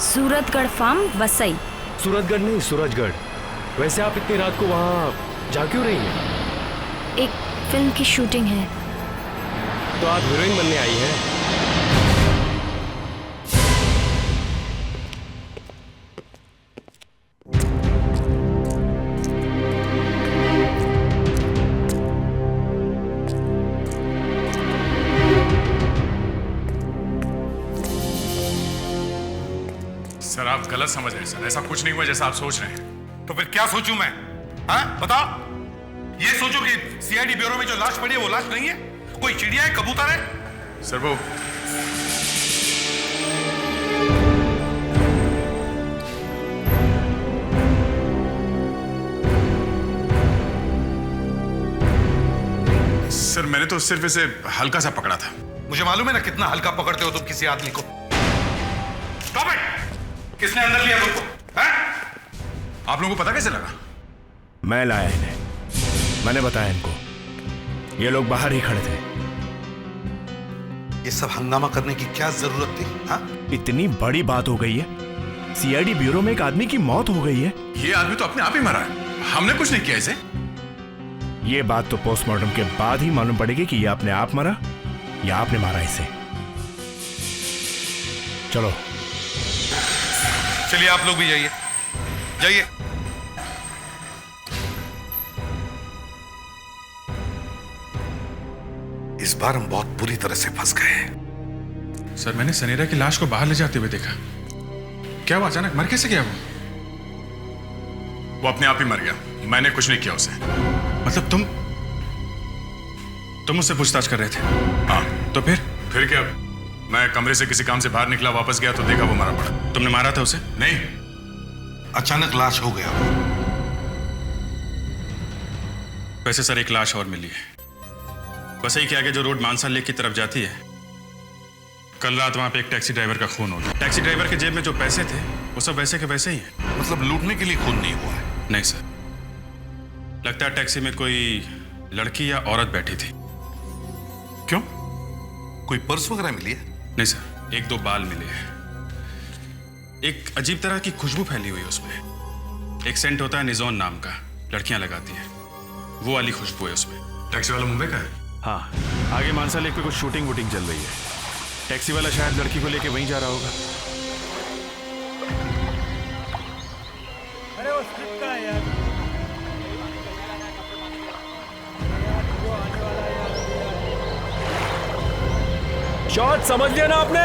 Suratgarh farm Vasai. Suratgarh नहीं, सूरजगढ़। वैसे आप इतनी रात को वहाँ जा क्यों रही हैं? एक फिल्म की शूटिंग है। तो आप हीरोइन बनने आई हैं? सर आप गलत समझ रहे हैं सर, ऐसा कुछ नहीं हुआ जैसा आप सोच रहे हैं। तो फिर क्या सोचूं मैं? हाँ बताओ। ये सोचो कि सीआईडी ब्यूरो में जो लाश पड़ी है वो लाश नहीं है, कोई चिड़िया है, कबूतर है। सर वो सर मैंने तो सिर्फ इसे हल्का सा पकड़ा था। मुझे मालूम है ना कितना हल्का पकड़ते हो तुम किसी आदमी को। Stop it! किसने अंदर लिया तुमको? हैं? आप लोगों को पता कैसे लगा? मैं लाया इन्हें, मैंने बताया इनको। ये लोग बाहर ही खड़े थे। ये सब हंगामा करने की क्या जरूरत थी? हाँ? इतनी बड़ी बात हो गई है, सीआईडी ब्यूरो में एक आदमी की मौत हो गई है। ये आदमी तो अपने आप ही मरा है, हमने कुछ नहीं किया इसे। ये बात तो पोस्टमार्टम के बाद ही मालूम पड़ेगी कि ये अपने आप मरा या आपने मारा इसे। चलो चलिए आप लोग भी जाइए, जाइए। इस बार हम बहुत बुरी तरह से फंस गए हैं। सर मैंने सनेरा की लाश को बाहर ले जाते हुए देखा। क्या वो अचानक मर कैसे गया? वो अपने आप ही मर गया, मैंने कुछ नहीं किया उसे। मतलब तुम मुझसे पूछताछ कर रहे थे? हाँ। तो फिर क्या? मैं कमरे से किसी काम से बाहर निकला, वापस गया तो देखा वो मरा पड़ा। तुमने मारा था उसे? नहीं, अचानक लाश हो गया। वैसे सर एक लाश और मिली है, वसई के आगे जो रोड मानसा लेक की तरफ जाती है। कल रात वहां पे एक टैक्सी ड्राइवर का खून हो गया। टैक्सी ड्राइवर के जेब में जो पैसे थे वो सब वैसे के वैसे ही है। मतलब लूटने के लिए खून नहीं हुआ है? नहीं सर, लगता है टैक्सी में कोई लड़की या औरत बैठी थी। क्यों? कोई पर्स वगैरह मिली है? नहीं सर, एक दो बाल मिले हैं। एक अजीब तरह की खुशबू फैली हुई है उसमें। एक सेंट होता है निजोन नाम का, लड़कियां लगाती हैं, वो वाली खुशबू है उसमें। टैक्सी वाला मुंबई का है? हाँ, आगे मानसा लेक पे कुछ शूटिंग वूटिंग चल रही है। टैक्सी वाला शायद लड़की को लेके वहीं जा रहा होगा। अरे वो स्क्रिप्ट का है यार। शॉट समझ लिया ना आपने?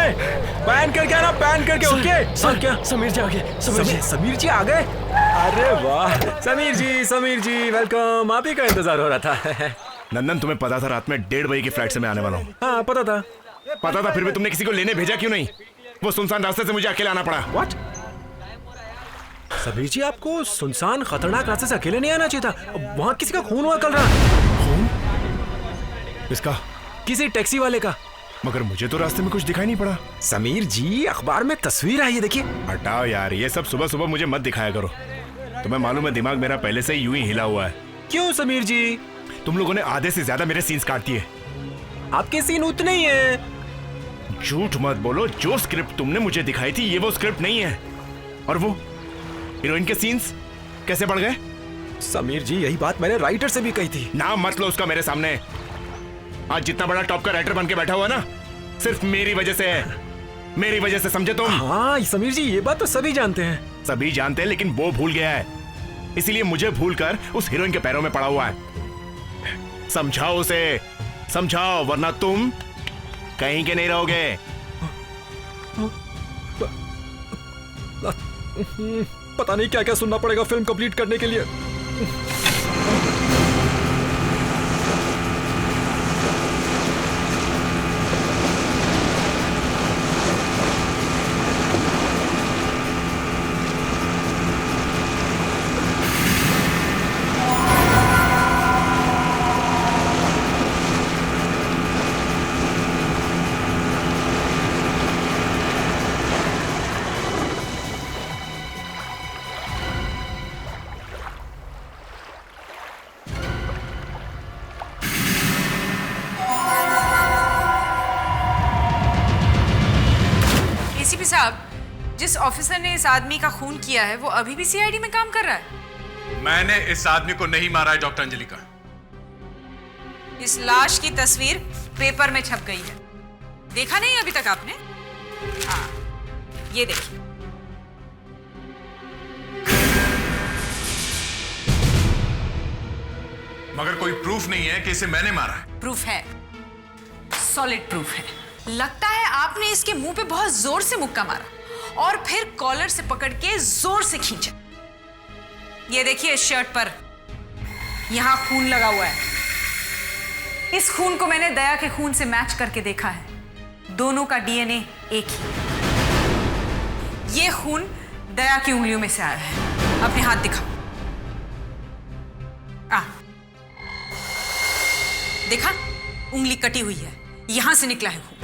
पैन करके आना, पैन करके। ओके सर क्या? समीर जी आ गए। समीर जी आ गए? अरे वाह, समीर जी वेलकम। आप ही का इंतजार हो रहा था। नंदन, तुम्हें पता था रात में 1:30 बजे की फ्लाइट से मैं आने वाला हूँ? हाँ पता था। फिर भी तुमने किसी को लेने भेजा क्यों नहीं? वो सुनसान रास्ते से मुझे अकेले आना पड़ा। व्हाट? समीर जी, आपको सुनसान खतरनाक रास्ते से अकेले नहीं आना चाहिए था। वहाँ किसी का खून हुआ कल रात। खून? किसका? किसी टैक्सी वाले का। मगर मुझे तो रास्ते में कुछ दिखाई नहीं पड़ा। समीर जी, अखबार में तस्वीर आई है, देखिए। हटाओ यार, ये सब सुबह सुबह मुझे मत दिखाया करो। तुम्हें मालूम है दिमाग मेरा पहले से ही यूं ही हिला हुआ है। क्यों समीर जी? तुम लोगों ने आधे से ज्यादा मेरे सीन्स काट दिए। आपके सीन उतने ही हैं। झूठ मत बोलो, जो स्क्रिप्ट तुमने मुझे दिखाई थी ये वो स्क्रिप्ट नहीं है। और वो हीरोइन के सीन्स कैसे बढ़ गए? समीर जी, यही बात मैंने राइटर से भी कही थी। नाम मत लो उसका मेरे सामने। आज जितना बड़ा टॉप का राइटर बन के बैठा हुआ ना, सिर्फ मेरी वजह से है। मेरी वजह से, समझे तुम? हाँ समीर जी, ये बात तो सभी जानते हैं। सभी जानते हैं, लेकिन वो भूल गया है। इसीलिए मुझे भूलकर उस हीरोइन के पैरों में पड़ा हुआ है। समझाओ उसे, समझाओ, वरना तुम कहीं के नहीं रहोगे। पता नहीं क्या क्या सुनना पड़ेगा फिल्म कंप्लीट करने के लिए। एसीपी साहब, जिस ऑफिसर ने इस आदमी का खून किया है वो अभी भी सीआईडी में काम कर रहा है। मैंने इस आदमी को नहीं मारा है डॉक्टर अंजलिका। इस लाश की तस्वीर पेपर में छप गई है, देखा नहीं अभी तक आपने? हाँ, ये देखिए। मगर कोई प्रूफ नहीं है कि इसे मैंने मारा है। प्रूफ है, सॉलिड प्रूफ है। लगता है आपने इसके मुंह पे बहुत जोर से मुक्का मारा और फिर कॉलर से पकड़ के जोर से खींचा। ये देखिए, इस शर्ट पर यहां खून लगा हुआ है। इस खून को मैंने दया के खून से मैच करके देखा है, दोनों का डीएनए एक ही। ये खून दया की उंगलियों में से आया है। अपने हाथ दिखाओ। देखा, उंगली कटी हुई है, यहां से निकला है खून।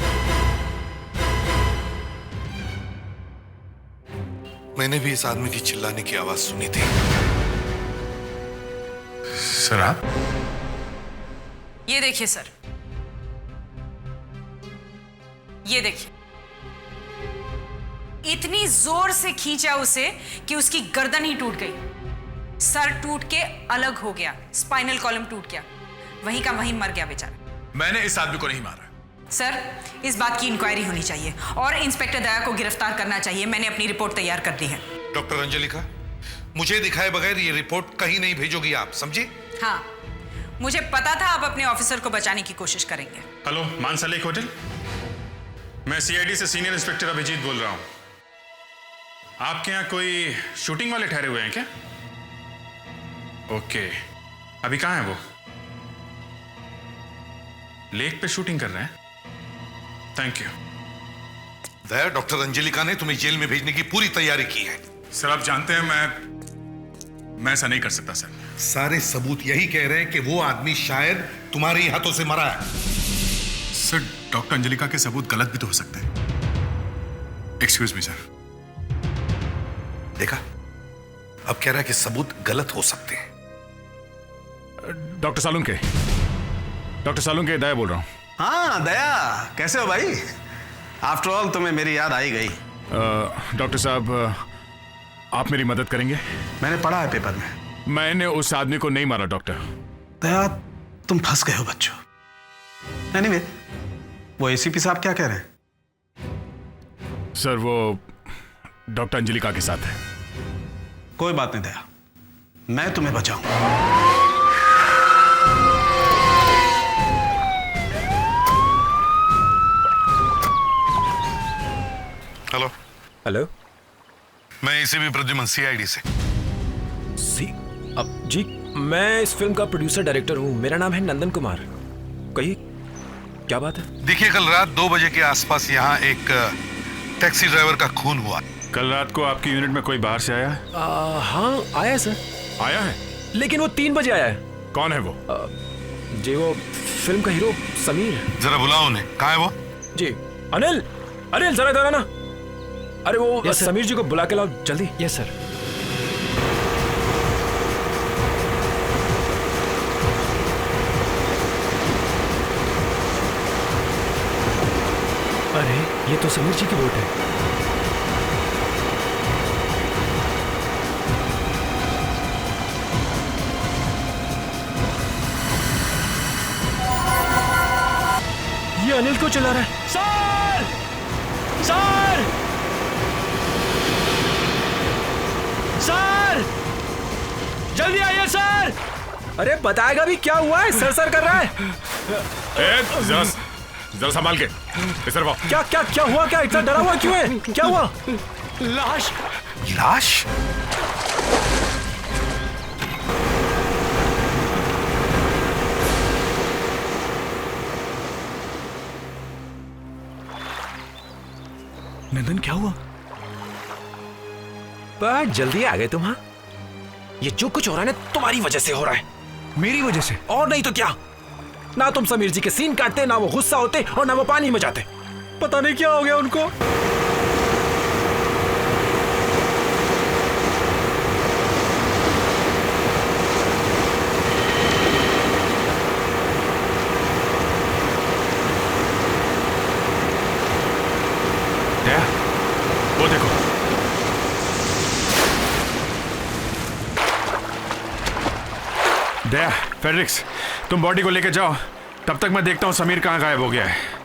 मैंने भी इस आदमी की चिल्लाने की आवाज सुनी थी। सर आप? ये देखिए सर, ये देखिए, इतनी जोर से खींचा उसे कि उसकी गर्दन ही टूट गई, सर टूट के अलग हो गया, स्पाइनल कॉलम टूट गया, वहीं का वहीं मर गया बेचारा। मैंने इस आदमी को नहीं मारा। सर, इस बात की इंक्वायरी होनी चाहिए और इंस्पेक्टर दया को गिरफ्तार करना चाहिए। मैंने अपनी रिपोर्ट तैयार कर दी है। डॉक्टर अंजलिका, मुझे दिखाए बगैर ये रिपोर्ट कहीं नहीं भेजोगी आप, समझी? हाँ, मुझे पता था आप अपने ऑफिसर को बचाने की कोशिश करेंगे। हेलो, मानसा लेक होटल। मैं सीआईडी से सीनियर इंस्पेक्टर अभिजीत बोल रहा हूं। आपके यहाँ कोई शूटिंग वाले ठहरे हुए हैं क्या? ओके, अभी कहाँ है वो? लेक पे शूटिंग कर रहे हैं? Thank you. Daya, doctor Anjalika ने तुम्हें जेल में भेजने की पूरी तैयारी की है। सर, आप जानते हैं मैं ऐसा नहीं कर सकता सर। सारे सबूत यही कह रहे हैं कि वो आदमी शायद तुम्हारे ही हाथों से मरा है। सर, डॉक्टर अंजलिका के सबूत गलत भी तो हो सकते हैं। Excuse me sir. देखा, अब कह रहा है कि सबूत गलत हो सकते हैं। डॉक्टर सालुंके, दया बोल रहा हूँ। हाँ दया, कैसे हो भाई? आफ्टर ऑल तुम्हें मेरी याद आई गई। डॉक्टर साहब, आप मेरी मदद करेंगे? मैंने पढ़ा है पेपर में। मैंने उस आदमी को नहीं मारा डॉक्टर। दया, तुम फंस गए हो बच्चों। एनीवे, वो एसीपी साहब क्या कह रहे हैं? सर, वो डॉक्टर अंजलिका के साथ है। कोई बात नहीं दया, मैं तुम्हें बचाऊंगा। हेलो। हेलो, मैं एसीपी प्रद्युमन, सीआईडी से। अब जी, मैं इस फिल्म का प्रोड्यूसर डायरेक्टर हूँ। मेरा नाम है नंदन कुमार। कहिए, क्या बात है? देखिए, कल रात 2 बजे के आसपास यहाँ एक टैक्सी ड्राइवर का खून हुआ। कल रात को आपकी यूनिट में कोई बाहर से आया है? हाँ, आया है सर। आया है? लेकिन वो 3 बजे आया है। कौन है वो? जी, वो फिल्म का हीरो समीर। जरा बुलाओ उन्हें। कहाँ है वो? जी, अनिल, जरा इधर आना। अरे वो समीर जी को बुला के लाओ जल्दी। Yes sir. अरे, ये तो समीर जी की बोट है। ये अनिल को चला रहा है। सर! सर! सर! जल्दी आइए सर! अरे बताएगा भी, क्या हुआ है? सर कर रहा है। जरा संभाल के इधर आओ। क्या हुआ? क्या इतना डरा हुआ क्यों है? क्या हुआ? लाश! लाश? नंदन, क्या हुआ? बहुत जल्दी आ गए तुम। हाँ, ये जो कुछ हो रहा है ना, तुम्हारी वजह से हो रहा है। मेरी वजह से? और नहीं तो क्या। ना तुम समीर जी के सीन काटते, ना वो गुस्सा होते, और ना वो पानी में जाते। पता नहीं क्या हो गया उनको। वो देखो, दया, फेडरिक्स, तुम बॉडी को लेकर जाओ, तब तक मैं देखता हूँ समीर कहाँ गायब हो गया है।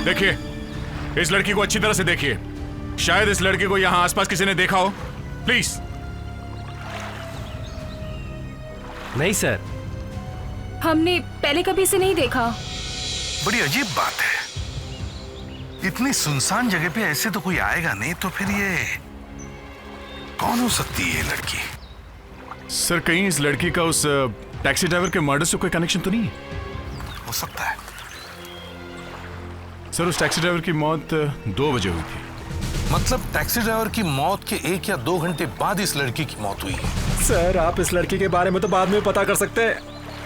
देखिए, इस लड़की को अच्छी तरह से देखिए। शायद इस लड़की को यहां आसपास किसी ने देखा हो। प्लीज। नहीं सर, हमने पहले कभी इसे नहीं देखा। बड़ी अजीब बात है, इतनी सुनसान जगह पे ऐसे तो कोई आएगा नहीं, तो फिर ये कौन हो सकती है ये लड़की? सर, कहीं इस लड़की का उस टैक्सी ड्राइवर के मर्डर से कोई कनेक्शन तो नहीं है? हो सकता है। सर, उस टैक्सी ड्राइवर की मौत 2 बजे हुई थी। मतलब टैक्सी ड्राइवर की मौत के 1 या 2 घंटे बाद इस लड़की की मौत हुई है। सर, आप इस लड़की के बारे में तो बाद में पता कर सकते हैं।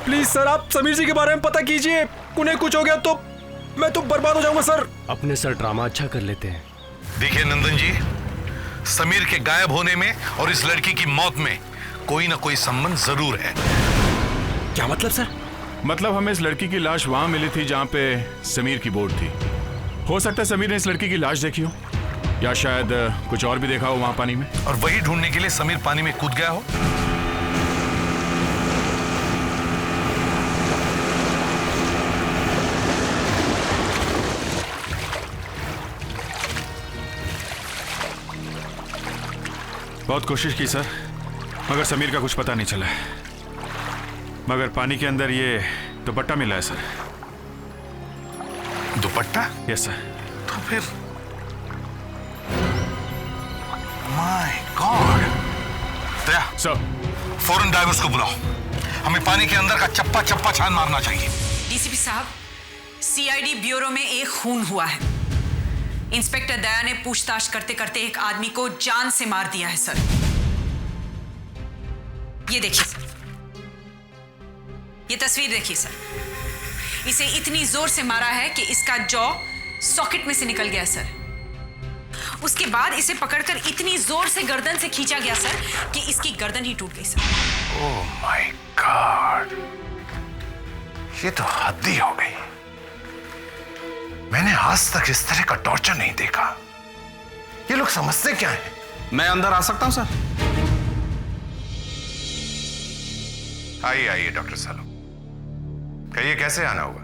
प्लीज सर, आप समीर जी के बारे में पता कीजिए। उन्हें कुछ हो गया तो मैं तो बर्बाद हो जाऊंगा सर। अपने सर ड्रामा अच्छा कर लेते हैं। देखिए नंदन जी, समीर के गायब होने में और इस लड़की की मौत में कोई ना कोई संबंध जरूर है। क्या मतलब सर? मतलब हमें इस लड़की की लाश वहां मिली थी जहां पे समीर की बोट थी। हो सकता है समीर ने इस लड़की की लाश देखी हो, या शायद कुछ और भी देखा हो वहां पानी में, और वही ढूंढने के लिए समीर पानी में कूद गया हो। बहुत कोशिश की सर, मगर समीर का कुछ पता नहीं चला। मगर पानी के अंदर ये दुपट्टा मिला है सर। दुपट्टा? Yes sir. तो फिर माय गॉड। दया, सर, फौरन डाइवर्स को बुलाओ, हमें पानी के अंदर का चप्पा चप्पा छान मारना चाहिए। डीसीपी साहब, सीआईडी ब्यूरो में एक खून हुआ है। इंस्पेक्टर दया ने पूछताछ करते करते एक आदमी को जान से मार दिया है सर। ये देखिए सर, ये तस्वीर देखिए सर। इसे इतनी जोर से मारा है कि इसका जॉ सॉकेट में से निकल गया सर। उसके बाद इसे पकड़कर इतनी जोर से गर्दन से खींचा गया सर कि इसकी गर्दन ही टूट गई सर। ओह माय गॉड, ये तो हद ही हो गई। मैंने आज तक इस तरह का टॉर्चर नहीं देखा। ये लोग समझते क्या है? मैं अंदर आ सकता हूं सर? आइए आइए डॉक्टर सालो, कहिए कैसे आना होगा?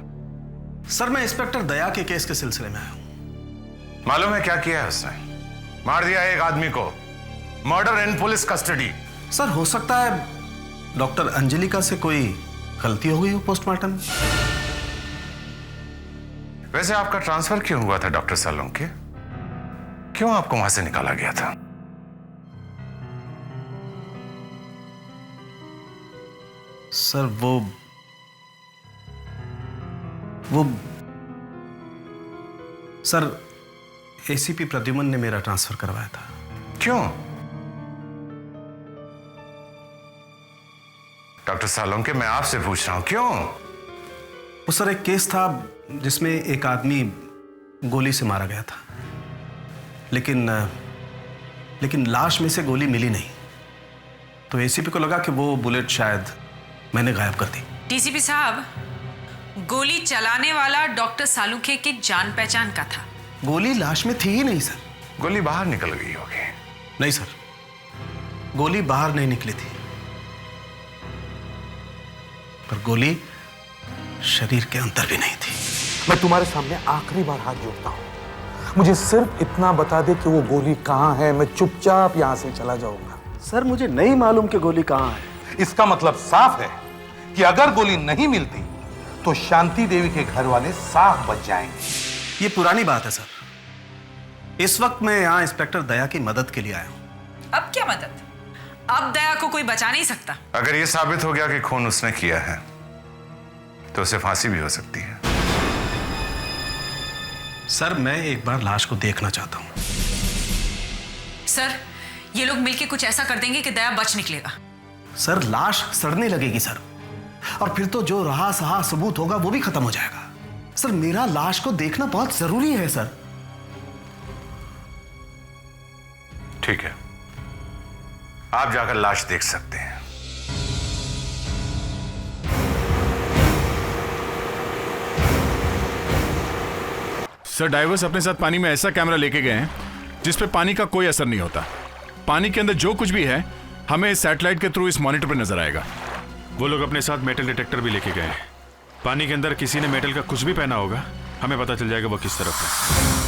सर, मैं इंस्पेक्टर दया के केस के सिलसिले में आया हूं। मालूम है क्या किया है उसने? मार दिया एक आदमी को, मर्डर इन पुलिस कस्टडी। सर, हो सकता है डॉक्टर अंजलिका से कोई गलती हो गई हो पोस्टमार्टम में। वैसे आपका ट्रांसफर क्यों हुआ था डॉक्टर सालोंके? क्यों आपको वहां से निकाला गया था? सर, वो सर, एसीपी प्रद्युमन ने मेरा ट्रांसफर करवाया था। क्यों? डॉक्टर सालोंके, मैं आपसे पूछ रहा हूं, क्यों? वो सर, एक केस था जिसमें एक आदमी गोली से मारा गया था, लेकिन लाश में से गोली मिली नहीं, तो एसीपी को लगा कि वो बुलेट शायद मैंने गायब कर दी। डीसीपी साहब, गोली चलाने वाला डॉक्टर सालुखे की जान पहचान का था। गोली लाश में थी ही नहीं सर। गोली बाहर निकल गई होगी। नहीं सर, गोली बाहर नहीं निकली थी, पर गोली शरीर के अंदर भी नहीं थी। मैं तुम्हारे सामने आखिरी बार हाथ जोड़ता हूं, मुझे सिर्फ इतना बता दे कि वो गोली कहां है, मैं चुपचाप यहां से चला जाऊंगा। सर, मुझे नहीं मालूम कि गोली कहां है। इसका मतलब साफ है कि अगर गोली नहीं मिलती तो शांति देवी के घर वाले साफ बच जाएंगे। ये पुरानी बात है सर। इस वक्त मैं यहां इंस्पेक्टर दया की मदद के लिए आया हूं। अब क्या मदद? अब दया को कोई बचा नहीं सकता। अगर यह साबित हो गया कि खून उसने किया है तो उसे फांसी भी हो सकती है। सर, मैं एक बार लाश को देखना चाहता हूं। सर, ये लोग मिलके कुछ ऐसा कर देंगे कि दया बच निकलेगा। सर लाश सड़ने लगेगी सर, और फिर तो जो रहा सहा सबूत होगा वो भी खत्म हो जाएगा। सर मेरा लाश को देखना बहुत जरूरी है सर। ठीक है, आप जाकर लाश देख सकते हैं। सर डाइवर्स अपने साथ पानी में ऐसा कैमरा लेके गए हैं जिस पे पानी का कोई असर नहीं होता। पानी के अंदर जो कुछ भी है हमें इस सैटेलाइट के थ्रू इस मॉनिटर पे नजर आएगा। वो लोग अपने साथ मेटल डिटेक्टर भी लेके गए हैं। पानी के अंदर किसी ने मेटल का कुछ भी पहना होगा, हमें पता चल जाएगा वो किस तरफ है।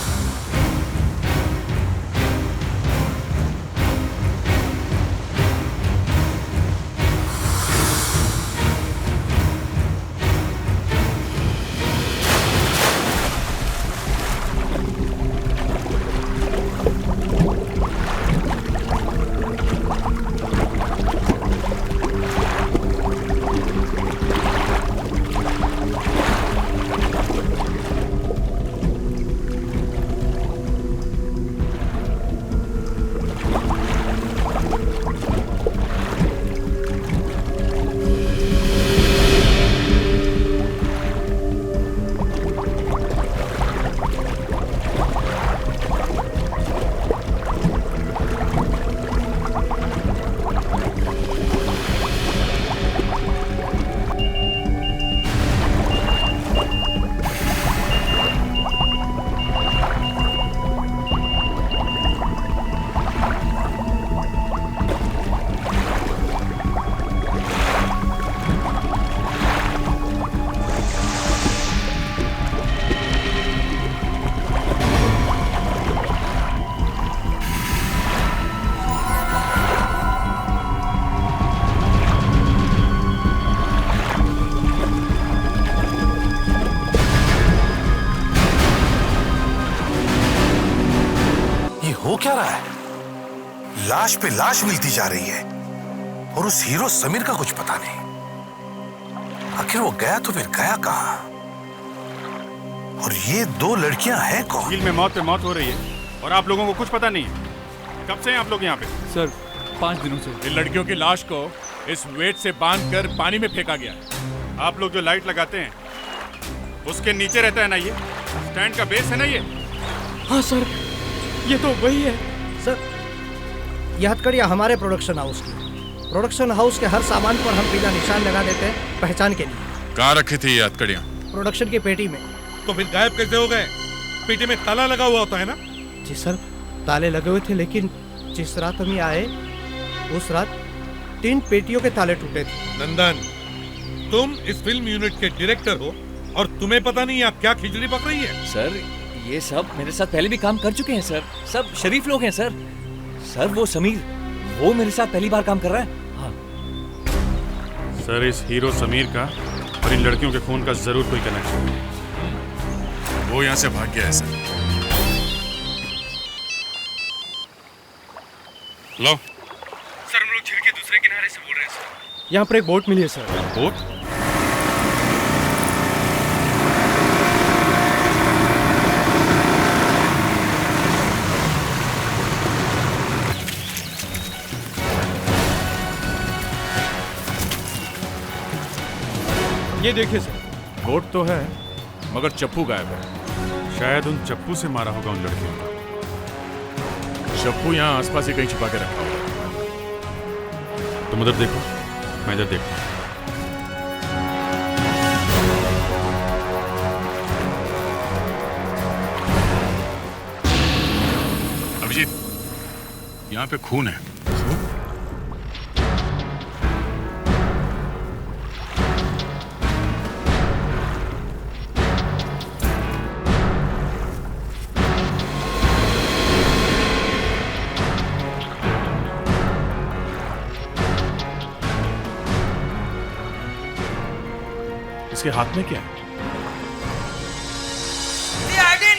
हो क्या रहा है? लाश पे लाश मिलती जा रही है और उस हीरो समीर का कुछ पता नहीं। आखिर वो गया तो फिर गया कहां? और ये दो लड़कियां हैं कौन? झील में मौत पे मौत हो रही है और आप लोगों को कुछ पता नहीं है। कब से हैं आप लोग यहाँ पे? सर 5 दिनों से। इन लड़कियों की लाश को इस वेट से बांधकर पानी में फेंका गया। आप लोग जो लाइट लगाते हैं उसके नीचे रहता है ना, ये स्टैंड का बेस है ना ये? हाँ सर, ये तो वही है। सर यह हथकड़ियाँ हमारे प्रोडक्शन हाउस की। प्रोडक्शन हाउस के हर सामान पर हम पीला निशान लगा देते हैं पहचान के लिए। कहाँ रखी थी ये हथकड़ियाँ? प्रोडक्शन की पेटी में। तो फिर गायब कैसे हो गए? पेटी में ताला लगा हुआ होता है ना? जी सर, ताले लगे हुए थे, लेकिन जिस रात हम आए उस रात 3 पेटियों के ताले टूटे थे। नंदन, तुम इस फिल्म यूनिट के डायरेक्टर हो और तुम्हें पता नहीं आप क्या खिचड़ी पक रही है? सर ये सब मेरे साथ पहले भी काम कर चुके हैं सर, सब शरीफ लोग हैं सर। सर वो समीर, वो मेरे साथ पहली बार काम कर रहा है। हाँ सर, इस हीरो समीर का और इन लड़कियों के खून का जरूर कोई कनेक्शन है। वो यहाँ से भाग गया है सर। लो सर, हम लोग झील के दूसरे किनारे से बोल रहे हैं सर। यहाँ पर एक बोट मिली है सर। बोट? ये देखिए सर। बोट तो है मगर चप्पू गायब है। शायद उन चप्पू से मारा होगा उन लड़कियों को। चप्पू यहाँ आसपास ही कहीं छिपा के रखा होगा। तुम उधर देखो, मैं इधर देखता हूँ। अभिजीत, यहाँ पे खून है। इसके हाथ में क्या है?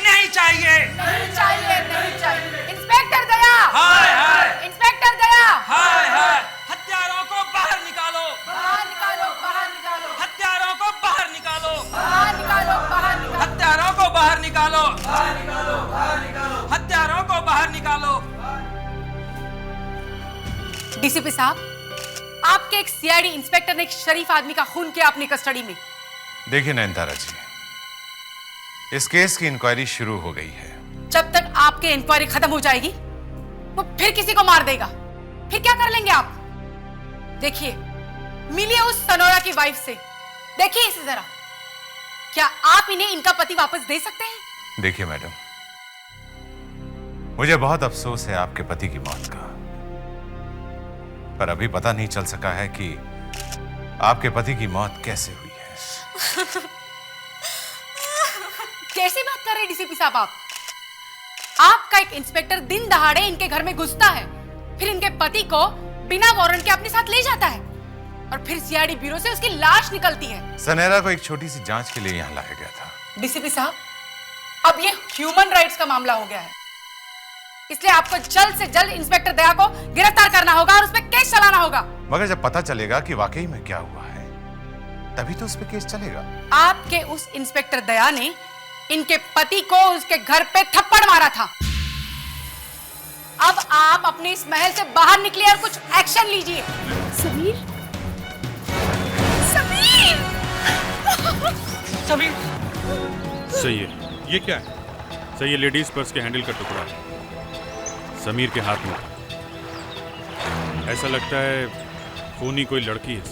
नहीं चाहिए, नहीं चाहिए, नहीं चाहिए। इंस्पेक्टर दया, हाय हाय। इंस्पेक्टर दया, हाय हाय। हत्यारों को बाहर निकालो, बाहर निकालो, बाहर निकालो। हत्यारों को बाहर निकालो, बाहर निकालो, बाहर निकालो। हत्यारों को बाहर निकालो, बाहर निकालो, बाहर निकालो। हत्यारों को बाहर निकालो। डीसीपी साहब, आपके एक सीआईडी इंस्पेक्टर ने एक शरीफ आदमी का खून किया अपनी कस्टडी में। देखिए नयनतारा जी, इस केस की इंक्वायरी शुरू हो गई है। जब तक आपकी इंक्वायरी खत्म हो जाएगी वो फिर किसी को मार देगा, फिर क्या कर लेंगे आप? देखिए, मिलिए उस सनोरा की वाइफ से, देखिए इसे जरा, क्या आप इन्हें इनका पति वापस दे सकते हैं? देखिए मैडम, मुझे बहुत अफसोस है आपके पति की मौत का, पर अभी पता नहीं चल सका है कि आपके पति की मौत कैसे हुई है। कैसी बात कर रहे हैं डीसीपी साहब आप? आपका एक इंस्पेक्टर दिन दहाड़े इनके घर में घुसता है, फिर इनके पति को बिना वारंट के अपने साथ ले जाता है और फिर सीआईडी ब्यूरो से उसकी लाश निकलती है। सनेरा को एक छोटी सी जांच के लिए यहाँ लाया गया था। डीसीपी साहब, अब ये ह्यूमन राइट्स का मामला हो गया है, इसलिए आपको जल्द से जल्द इंस्पेक्टर दया को गिरफ्तार करना होगा और उस पर केस चलाना होगा। मगर जब पता चलेगा कि वाकई में क्या हुआ है, तभी तो उस पर केस चलेगा। आपके उस इंस्पेक्टर दया ने इनके पति को उसके घर पे थप्पड़ मारा था। अब आप अपने इस महल से बाहर निकलिए और कुछ एक्शन लीजिए। समीर, समीर, समीर, सही है। ये क्या है? सही है, लेडीज पर्स के हैंडल का टुकड़ा है, समीर के हाथ में। ऐसा लगता है खूनी कोई लड़की है।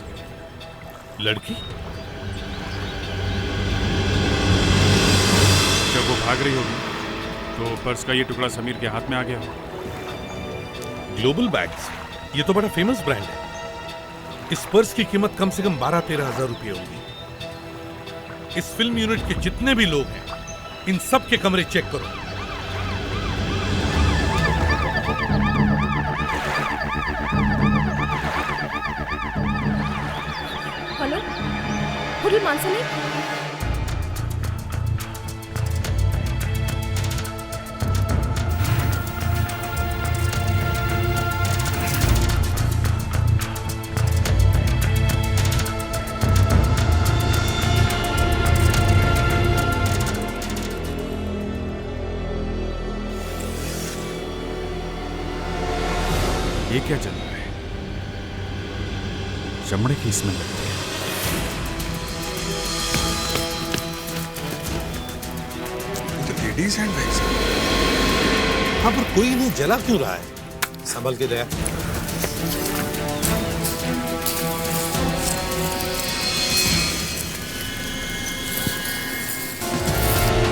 लड़की? जब वो भाग रही होगी तो पर्स का ये टुकड़ा समीर के हाथ में आ गया होगा। ग्लोबल बैग्स, ये तो बड़ा फेमस ब्रांड है। इस पर्स की कीमत कम से कम 12-13 हजार रुपये होगी। इस फिल्म यूनिट के जितने भी लोग हैं, इन सब के कमरे चेक करो। हेलो, होटल मानसनी? ये क्या चल रहा है? चमड़े की स्मेल लगती है। तो लेडीज हैंड बैग्स। हाँ, पर कोई नहीं जला क्यों रहा है? संभल के दया।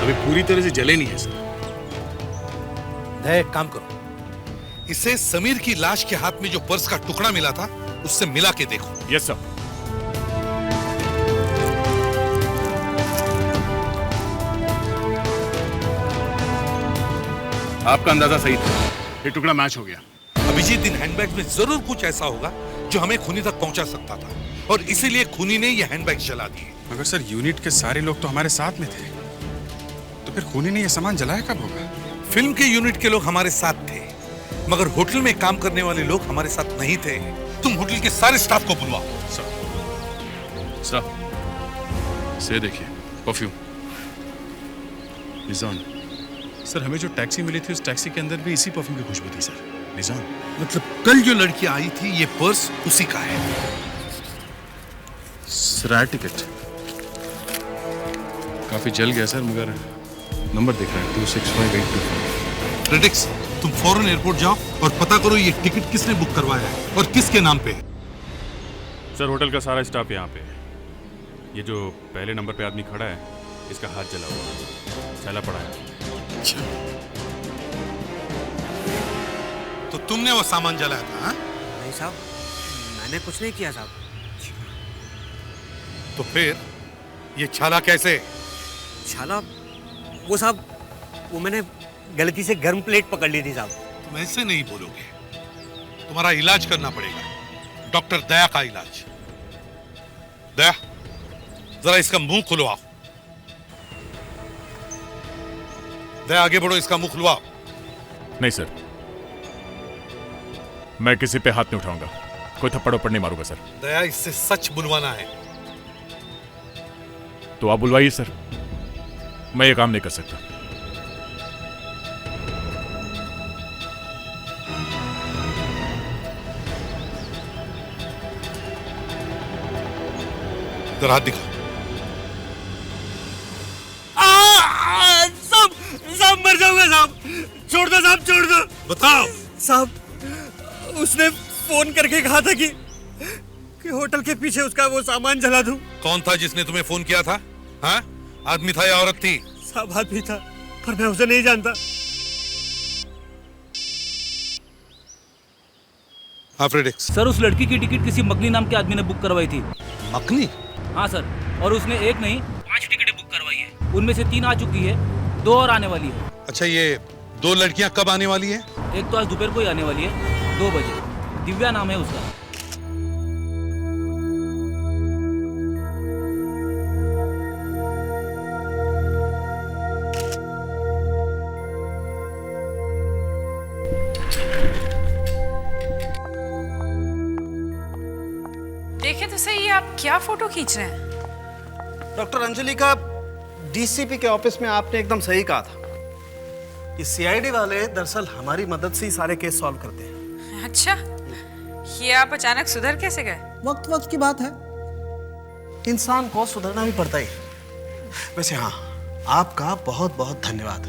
अभी पूरी तरह से जले नहीं है सर। दया, एक काम करो, इसे समीर की लाश के हाथ में जो पर्स का टुकड़ा मिला था उससे मिला के देखो। Yes sir. आपका अंदाजा सही था, ये टुकड़ा मैच हो गया। अभिजीत, इन हैंडबैग में जरूर कुछ ऐसा होगा जो हमें खूनी तक पहुंचा सकता था, और इसीलिए खूनी ने ये हैंडबैग जला दिए। मगर सर, यूनिट के सारे लोग तो हमारे साथ में थे, तो फिर खूनी ने ये सामान जलाया कब होगा? फिल्म के यूनिट के लोग हमारे साथ थे, मगर होटल में काम करने वाले लोग हमारे साथ नहीं थे। तुम होटल के सारे स्टाफ को बुलवाओ। सर, से देखिए, परफ्यूम। निजान सर, हमें जो टैक्सी मिली थी उस टैक्सी के अंदर भी इसी परफ्यूम की खुशबू थी सर। निजान, मतलब कल जो लड़की आई थी, ये पर्स उसी का है। सर, टिकट काफी जल गया सर, मगर नंबर दिख रहा है 265825। रेडिक्स, तुम फौरन एयरपोर्ट जाओ और पता करो ये टिकट किसने बुक करवाया है और किसके नाम पे है। सर, होटल का सारा स्टाफ यहाँ पे है। ये जो पहले नंबर पे आदमी खड़ा है, इसका हाथ जला हुआ है, छैला पड़ा है। तो तुमने वो सामान जलाया था? हाँ? नहीं साहब, मैंने कुछ नहीं किया साहब। तो फिर ये छाला कैसे? छाला? वो साहब, वो मैंने गलती से गर्म प्लेट पकड़ ली थी साहब। तुम ऐसे नहीं बोलोगे, तुम्हारा इलाज करना पड़ेगा, डॉक्टर दया का इलाज। दया, जरा इसका मुंह खुलवाओ। दया, आगे बढ़ो, इसका मुंह खुलवाओ। नहीं सर, मैं किसी पे हाथ नहीं उठाऊंगा, कोई थप्पड़ वप्पड़ नहीं मारूंगा सर। दया, इससे सच बुलवाना है। तो आप बुलवाइए सर, मैं ये काम नहीं कर सकता। तेरा हाथ दिखा। साहब मर जाऊंगा साहब, छोड़ दो साहब, छोड़ दो। बताओ साहब उसने फोन करके कहा था कि होटल के पीछे उसका वो सामान जला दूं। कौन था जिसने तुम्हें फोन किया था? हाँ, आदमी था या औरत थी? साहब आदमी था, पर मैं उसे नहीं जानता। हाँ फ्रेडिक्स। सर उस लड़की की टिकट किसी मकनी नाम के आदमी ने बुक करवाई थी। मकनी? हाँ सर, और उसने एक नहीं 5 टिकटें बुक करवाई है। उनमें से 3 आ चुकी है, 2 और आने वाली है। अच्छा, ये 2 लड़कियां कब आने वाली है? एक तो आज दोपहर को ही आने वाली है 2 बजे। दिव्या नाम है उसका। देखे तो सही, आप क्या फोटो खींच रहे हैं? डॉक्टर अंजलि का डीसीपी के ऑफिस में आपने एकदम सही कहा था। ये सीआईडी वाले दरअसल हमारी मदद से ही सारे केस सॉल्व करते हैं। अच्छा, ये आप अचानक सुधर कैसे गए? वक्त वक्त की बात है, इंसान को सुधरना भी पड़ता ही। वैसे हाँ, आपका बहुत बहुत धन्यवाद।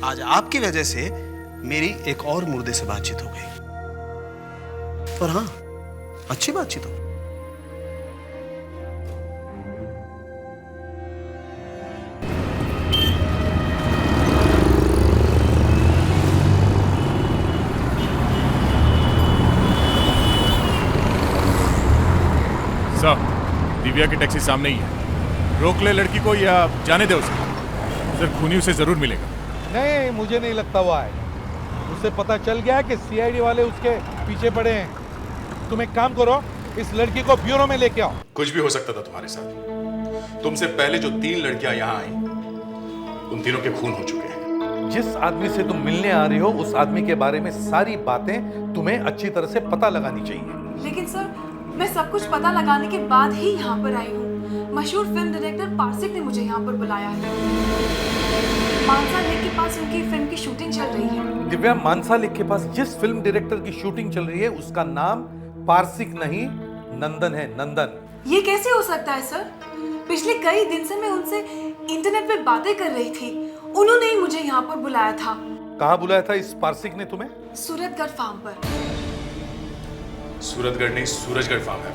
आज आपकी वजह से मेरी एक और मुर्दे से बातचीत हो गई। पर हाँ, अच्छी बातचीत हो। दिव्या की टैक्सी सामने ही है। रोक ले लड़की को या जाने दे उसे। सर खूनी उसे जरूर मिलेगा। नहीं, मुझे नहीं लगता वो आएगा। उसे पता चल गया कि सीआईडी वाले उसके पीछे पड़े हैं। तुम एक काम करो, इस लड़की को ब्यूरो में लेके आओ। कुछ भी हो सकता था तुम्हारे साथ। तुमसे पहले जो 3 लड़कियां यहाँ आई, उन तीनों के खून हो चुके हैं। जिस आदमी से तुम मिलने आ रही हो, उस आदमी के बारे में सारी बातें तुम्हें अच्छी तरह से पता लगानी चाहिए। लेकिन सर, मैं सब कुछ पता लगाने के बाद ही यहाँ पर आई हूँ। मशहूर फिल्म डायरेक्टर पार्सिक ने मुझे यहाँ पर बुलाया है। मानसा लेक के पास उनकी फिल्म की शूटिंग चल रही है। दिव्या, मानसा लेक के पास जिस फिल्म डायरेक्टर की शूटिंग चल रही है, उसका नाम पार्सिक नहीं, नंदन है। नंदन। ये कैसे हो सकता है सर? पिछले कई दिन से मैं उनसे इंटरनेट पे बातें कर रही थी। उन्होंने ही मुझे यहाँ पर बुलाया था। कहाँ बुलाया था इस पार्सिक ने तुम्हें? सूरतगढ़ फार्म पर। सूरतगढ़ नहीं, सूरजगढ़ फार्म है।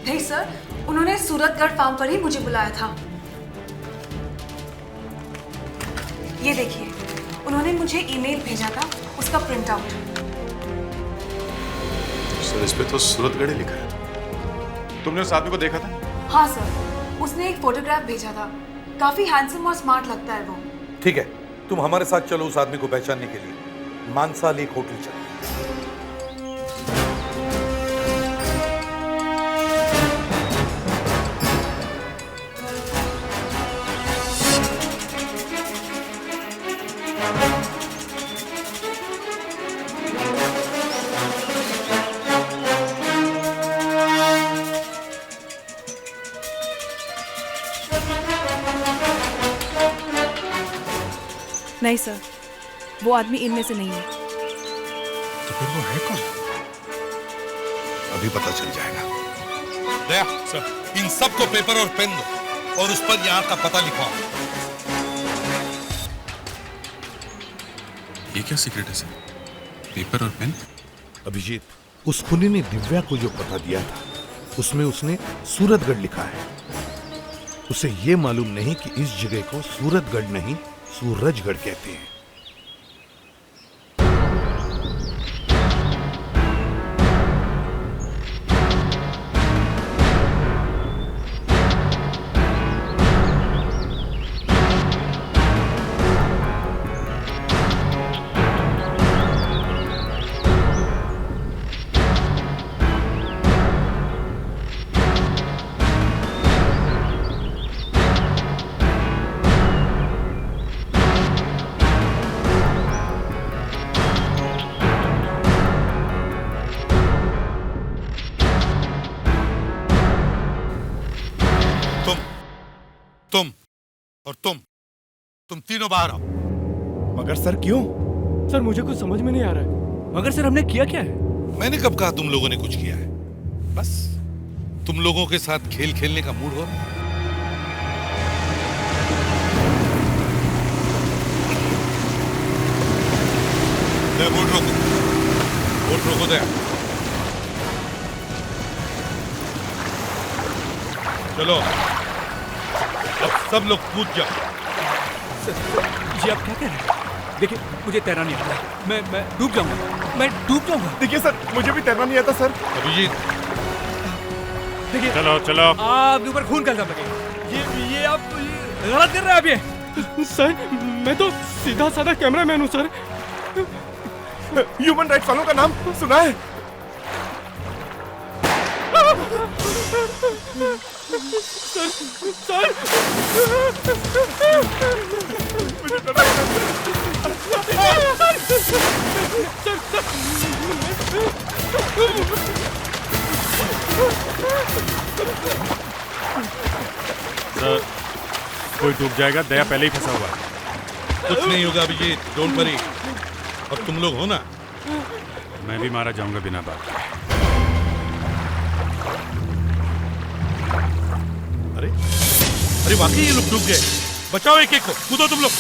नहीं सर, उन्होंने सूरतगढ़ फार्म पर ही मुझे बुलाया था। ये देखिए, उन्होंने मुझे ईमेल भेजा था, उसका प्रिंट आउट। सर, इस पे तो सूरतगढ़ लिखा है। तुमने उस आदमी को देखा था? हाँ सर, उसने एक फोटोग्राफ भेजा था। काफी हैंडसम और स्मार्ट लगता है वो। ठीक है, तुम हमारे साथ चलो उस आदमी को पहचानने के लिए। मानसा लेक होटल चलो। नहीं सर, वो आदमी इनमें से नहीं है। तो फिर वो है कौन? अभी पता चल जाएगा। दया सर, इन सबको पेपर और पेन दो और उस पर यहाँ का पता लिखवाओ। ये क्या सीक्रेट है सर? पेपर और पेन? अभिजीत, उस खूनी ने दिव्या को जो पता दिया था, उसमें उसने सूरतगढ़ लिखा है। उसे ये मालूम नहीं कि इस जगह को सूरतगढ़ नहीं, सूरजगढ़ कहते हैं। तुम तीनों बाहर आओ। मगर सर क्यों? सर मुझे कुछ समझ में नहीं आ रहा है। मगर सर हमने किया क्या है? मैंने कब कहा तुम लोगों ने कुछ किया है? बस तुम लोगों के साथ खेल खेलने का मूड हो रहा है? बोट रोको दे। चलो अब सब लोग कूद जाओ। जी आप क्या कह रहे हैं? देखिए मुझे तैरना नहीं आता, मैं डूब जाऊंगा, मैं डूब जाऊंगा। देखिए सर, मुझे भी तैरना नहीं आता सर। अभिजीत देखिए चलो चलो, आपके ऊपर खून का इल्जाम लगेगा। ये आप गलत कर रहे हैं आप ये। सर मैं तो सीधा साधा कैमरामैन हूँ सर। ह्यूमन राइट्स वालों का नाम सुना है? सर सर कोई डूब जाएगा, दया पहले ही फंसा हुआ है। कुछ नहीं होगा अभिजीत, डोंट वरी। अब तुम लोग हो ना? मैं भी मारा जाऊंगा बिना बात के। अरे वाकई ये लोग डूब गए। बचाओ एक एक को, कूदो तुम लोग।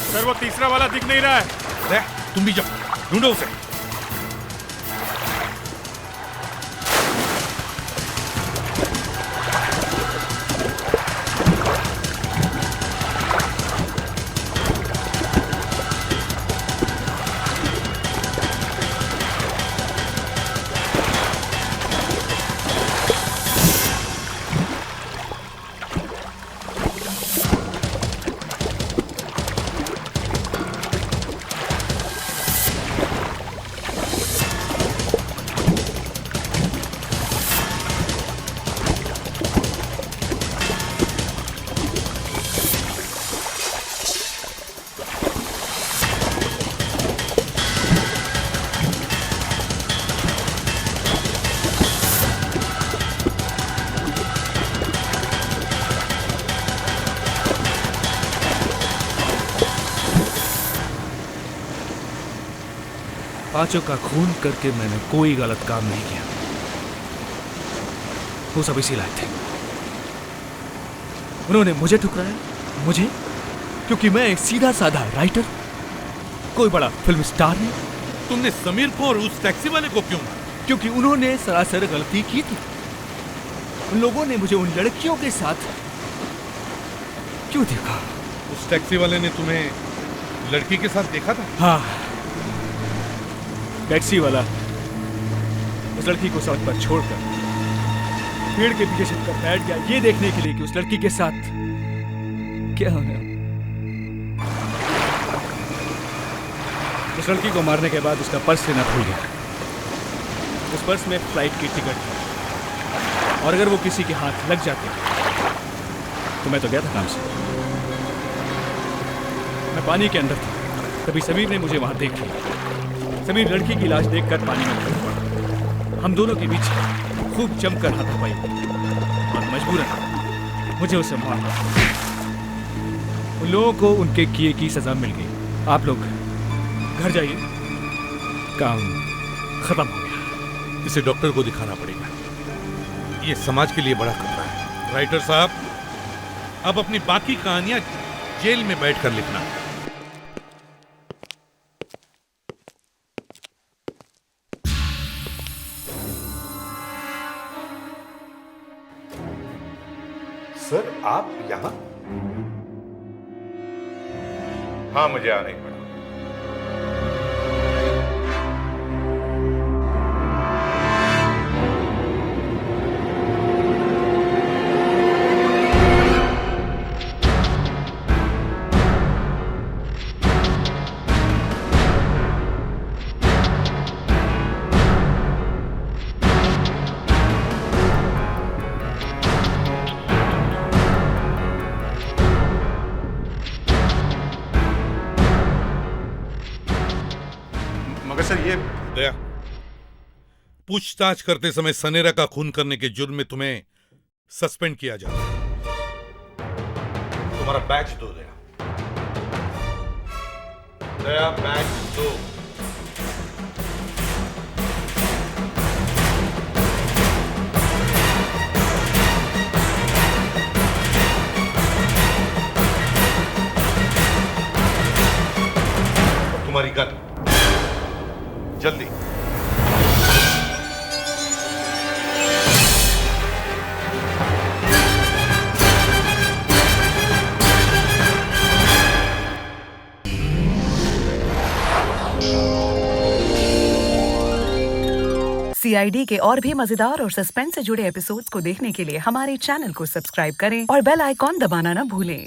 सर वो तीसरा वाला दिख नहीं रहा है। तुम भी जाओ, ढूंढो उसे। पांचों का खून करके मैंने कोई गलत काम नहीं किया। वो सब इसी लायक थे। उन्होंने मुझे ठुकराया, मुझे, क्योंकि मैं एक सीधा साधा राइटर, कोई बड़ा फिल्म स्टार नहीं। तुमने समीर को और उस टैक्सी वाले को क्यों मारा? क्योंकि उन्होंने सरासर गलती की थी। उन लोगों ने मुझे उन लड़कियों के साथ क्यों देखा? उस टैक्सी वाले ने तुम्हें लड़की के साथ देखा था? हाँ, टैक्सी वाला उस लड़की को सड़क पर छोड़कर पेड़ के पीछे छिपकर बैठ गया, ये देखने के लिए कि उस लड़की के साथ क्या होने। उस लड़की को मारने के बाद उसका पर्स लेना भूल गया। उस पर्स में फ्लाइट की टिकट थी, और अगर वो किसी के हाथ लग जाते तो मैं तो गया था काम से। मैं पानी के अंदर था, तभी समीर ने मुझे वहां देख लिया। समीर लड़की की लाश देखकर पानी में उतर पड़ा। हम दोनों के बीच खूब जमकर हाथापाई और मजबूरन मुझे उसे मारना। उन लोगों को उनके किए की सजा मिल गई। आप लोग घर जाइए, काम खत्म हो गया। इसे डॉक्टर को दिखाना पड़ेगा। ये समाज के लिए बड़ा खतरा है। राइटर साहब, अब अपनी बाकी कहानियां जेल में बैठकर लिखना। सर आप यहाँ? हाँ मुझे आना ही पड़ा। पूछताछ करते समय सनेरा का खून करने के जुर्म में तुम्हें सस्पेंड किया जाता है। तुम्हारा बैच दो दया। दया बैच दो। तुम्हारी गन जल्दी। CID के और भी मजेदार और सस्पेंस से जुड़े एपिसोड्स को देखने के लिए हमारे चैनल को सब्सक्राइब करें और बेल आइकॉन दबाना ना भूलें।